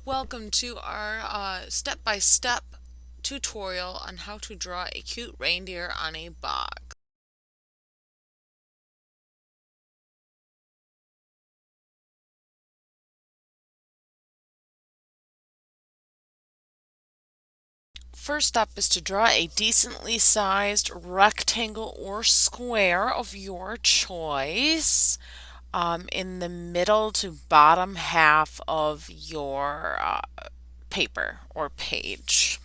Welcome to our step-by-step tutorial on how to draw a cute reindeer on a box. First step is to draw a decently sized rectangle or square of your choice in the middle to bottom half of your paper or page.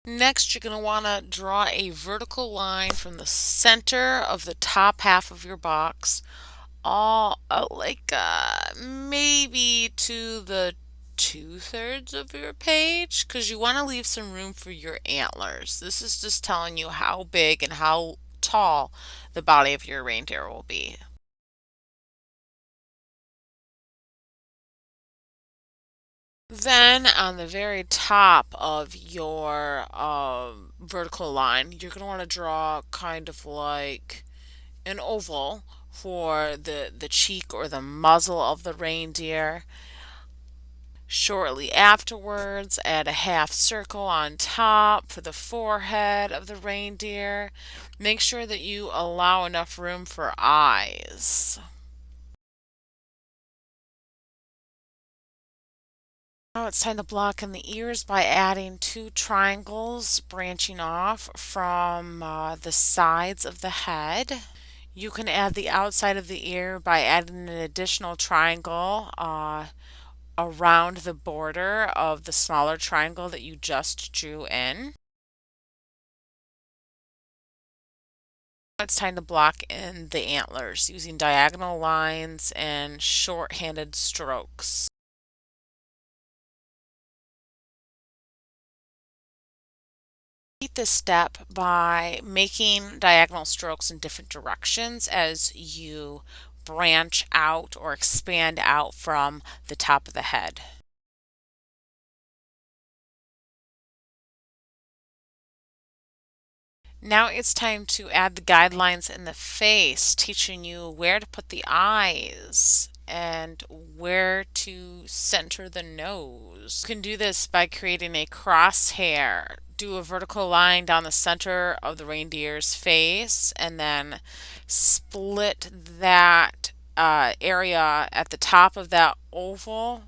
Next, you're going to want to draw a vertical line from the center of the top half of your box, all maybe to the 2/3 of your page, because you want to leave some room for your antlers. This is just telling you how big and how tall the body of your reindeer will be. Then on the very top of your vertical line, you're going to want to draw kind of like an oval for the cheek or the muzzle of the reindeer. Shortly afterwards, add a half circle on top for the forehead of the reindeer. Make sure that you allow enough room for eyes. Now it's time to block in the ears by adding two triangles branching off from the sides of the head. You can add the outside of the ear by adding an additional triangle around the border of the smaller triangle that you just drew in. It's time to block in the antlers using diagonal lines and short-handed strokes. Repeat this step by making diagonal strokes in different directions as you branch out or expand out from the top of the head. Now it's time to add the guidelines in the face, teaching you where to put the eyes and where to center the nose. You can do this by creating a crosshair. Do a vertical line down the center of the reindeer's face and then split that area at the top of that oval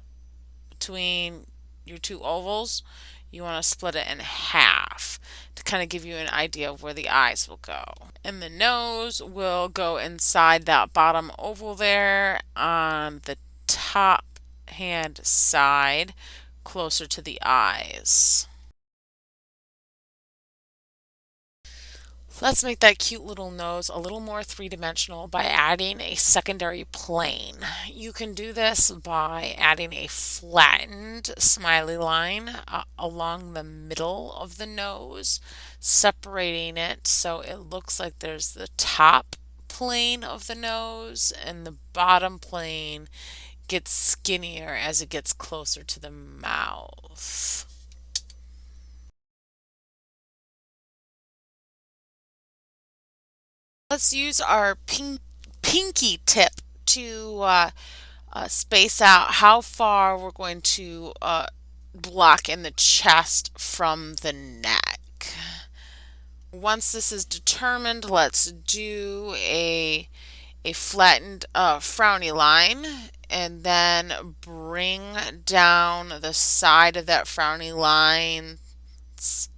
between your two ovals. You want to split it in half to kind of give you an idea of where the eyes will go. And the nose will go inside that bottom oval there on the top hand side, closer to the eyes. Let's make that cute little nose a little more three-dimensional by adding a secondary plane. You can do this by adding a flattened smiley line along the middle of the nose, separating it so it looks like there's the top plane of the nose and the bottom plane gets skinnier as it gets closer to the mouth. Let's use our pinky tip to space out how far we're going to block in the chest from the neck. Once this is determined, let's do a flattened frowny line and then bring down the side of that frowny line's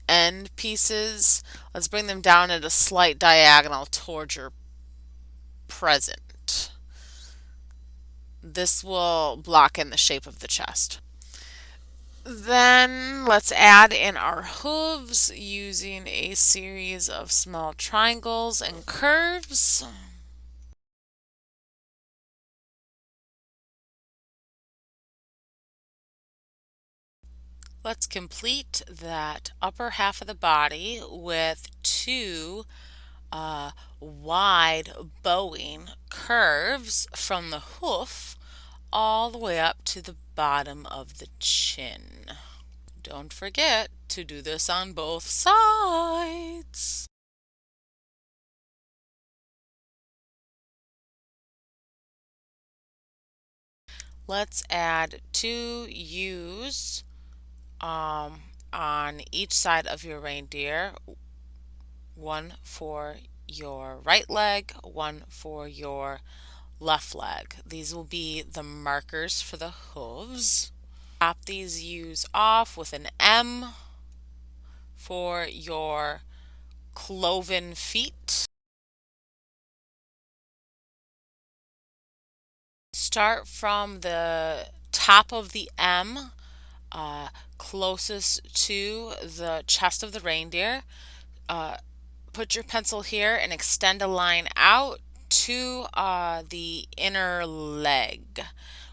end pieces. Let's bring them down at a slight diagonal towards your present. This will block in the shape of the chest. Then let's add in our hooves using a series of small triangles and curves. Let's complete that upper half of the body with two wide bowing curves from the hoof all the way up to the bottom of the chin. Don't forget to do this on both sides. Let's add 2 U's on each side of your reindeer, one for your right leg, one for your left leg. These will be the markers for the hooves. Top these U's off with an M for your cloven feet. Start from the top of the M closest to the chest of the reindeer. Put your pencil here and extend a line out to the inner leg.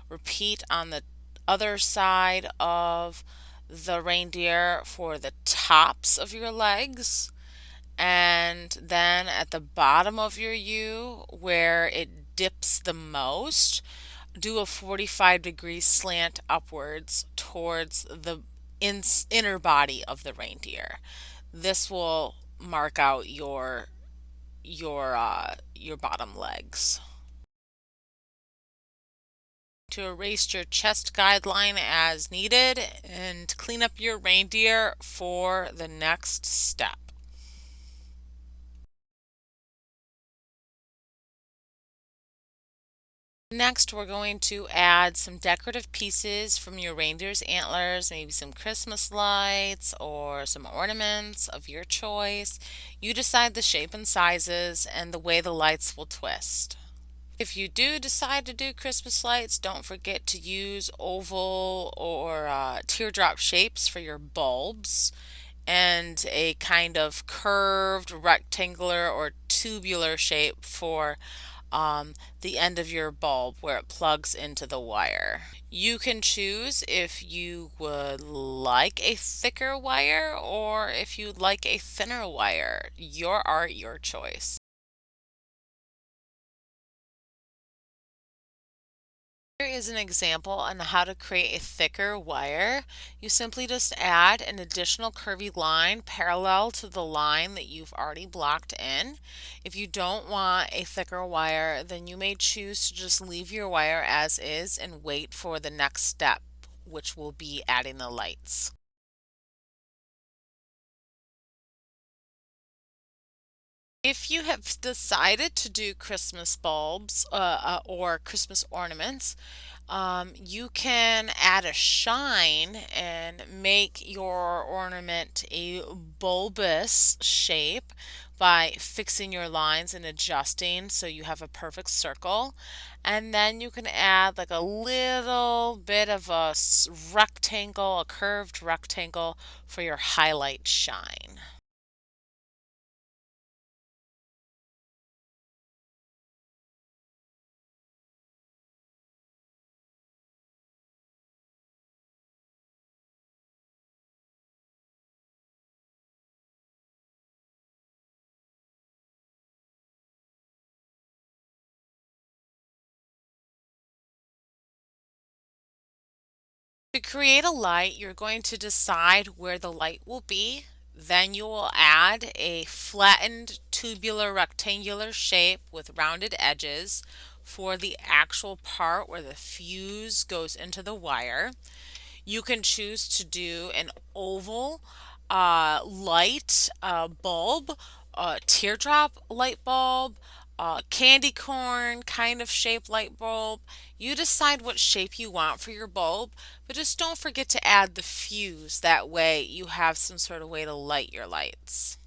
Repeat on the other side of the reindeer for the tops of your legs. And then at the bottom of your U, where it dips the most, do a 45-degree slant upwards towards the inner body of the reindeer. This will mark out your bottom legs. To erase your chest guideline as needed and clean up your reindeer for the next step. Next, we're going to add some decorative pieces from your reindeer's antlers, maybe some Christmas lights or some ornaments of your choice. You decide the shape and sizes and the way the lights will twist. If you do decide to do Christmas lights, don't forget to use oval or teardrop shapes for your bulbs and a kind of curved rectangular or tubular shape for the end of your bulb where it plugs into the wire. You can choose if you would like a thicker wire or if you'd like a thinner wire. Your art, your choice. Here is an example on how to create a thicker wire. You simply just add an additional curvy line parallel to the line that you've already blocked in. If you don't want a thicker wire, then you may choose to just leave your wire as is and wait for the next step, which will be adding the lights. If you have decided to do Christmas bulbs or Christmas ornaments, you can add a shine and make your ornament a bulbous shape by fixing your lines and adjusting so you have a perfect circle. And then you can add like a little bit of a rectangle, a curved rectangle for your highlight shine. To create a light, you're going to decide where the light will be. Then you will add a flattened tubular rectangular shape with rounded edges for the actual part where the fuse goes into the wire. You can choose to do an oval light bulb, teardrop light bulb, candy corn kind of shaped light bulb. You decide what shape you want for your bulb, but just don't forget to add the fuse. That way you have some sort of way to light your lights.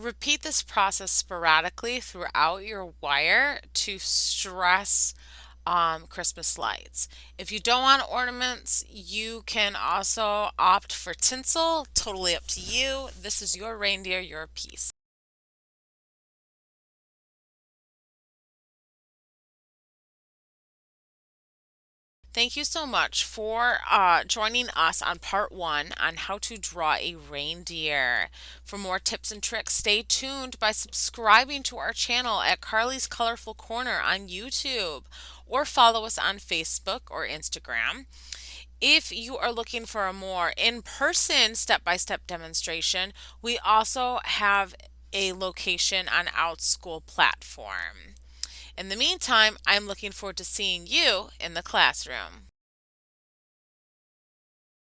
Repeat this process sporadically throughout your wire to stress Christmas lights. If you don't want ornaments, you can also opt for tinsel. Totally up to you. This is your reindeer, your piece. Thank you so much for joining us on part one on how to draw a reindeer. For more tips and tricks, stay tuned by subscribing to our channel at Carly's Colorful Corner on YouTube or follow us on Facebook or Instagram. If you are looking for a more in-person step-by-step demonstration, we also have a location on OutSchool platform. In the meantime, I'm looking forward to seeing you in the classroom.